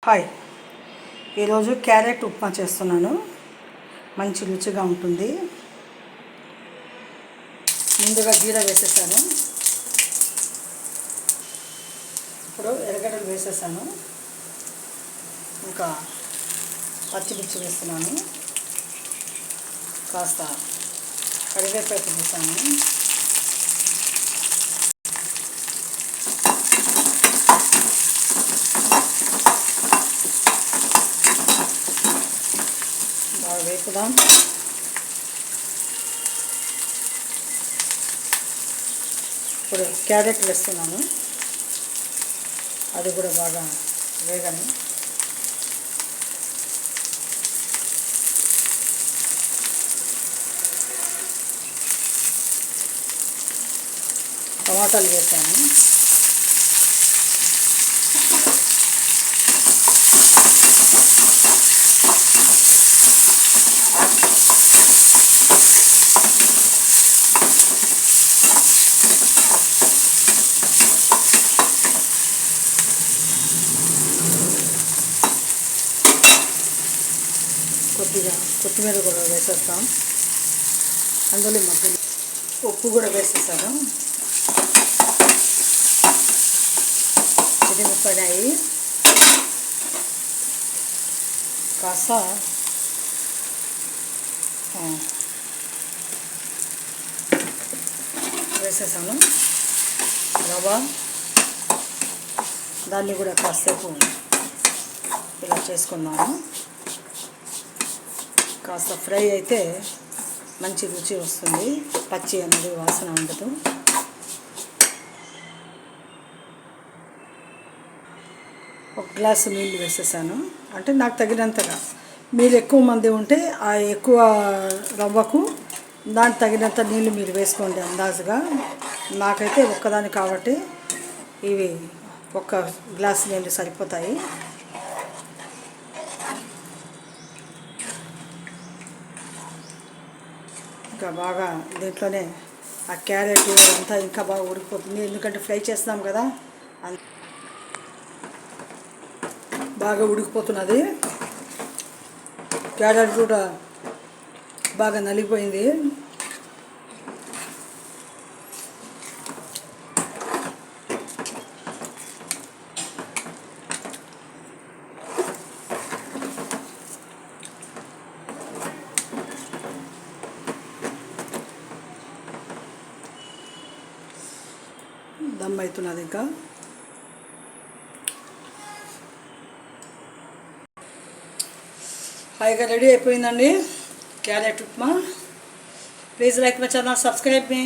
Hi, ఈరోజు carrot upma చేస్తున్నాను. మంచి రుచిగా ఉంటుంది. ముందుగా జీరా వేసేసాను. ఇప్పుడు ఎర్రగడ్డలు వేసేసాను. ఇంకా పచ్చిమిర్చి వేస్తున్నాను. కాస్త కరివేపాకు వేసాను. బాగా వేపుదాం. ఇప్పుడు క్యారెట్ వేస్తున్నాను. అది కూడా బాగా వేగని. టమాటాలు వేసాను. కొద్దిగా కొత్తిమీర కూడా వేసేస్తాం. అందులో మగ్గని ఉప్పు కూడా వేసేసాను. ఇది ముప్పడాయి కాస్త వేసేసాను. రవ్వ దాన్ని కూడా కాసేపు ఇలా చేసుకున్నాను. కాస్త ఫ్రై అయితే మంచి రుచి వస్తుంది. పచ్చి అనేది వాసన ఉండదు. ఒక గ్లాసు నీళ్ళు వేసేసాను. అంటే నాకు తగినంతగా. మీరు ఎక్కువ మంది ఉంటే ఆ ఎక్కువ రవ్వకు దానికి తగినంత నీళ్ళు మీరు వేసుకోండి అందాజుగా. నాకైతే ఒక్కదాని కాబట్టి ఇవి ఒక గ్లాసు నీళ్ళు సరిపోతాయి. ఇంకా బాగా దీంట్లోనే ఆ క్యారెట్ అంతా ఇంకా బాగా ఉడికిపోతుంది. ఎందుకంటే ఫ్రై చేస్తున్నాం కదా, బాగా ఉడికిపోతున్నది. క్యారెట్ కూడా బాగా నలిగిపోయింది. దమ్ అవుతున్నది. ఇంకా హాయిగా రెడీ అయిపోయిందండి carrot upma. Please like my channel, subscribe me.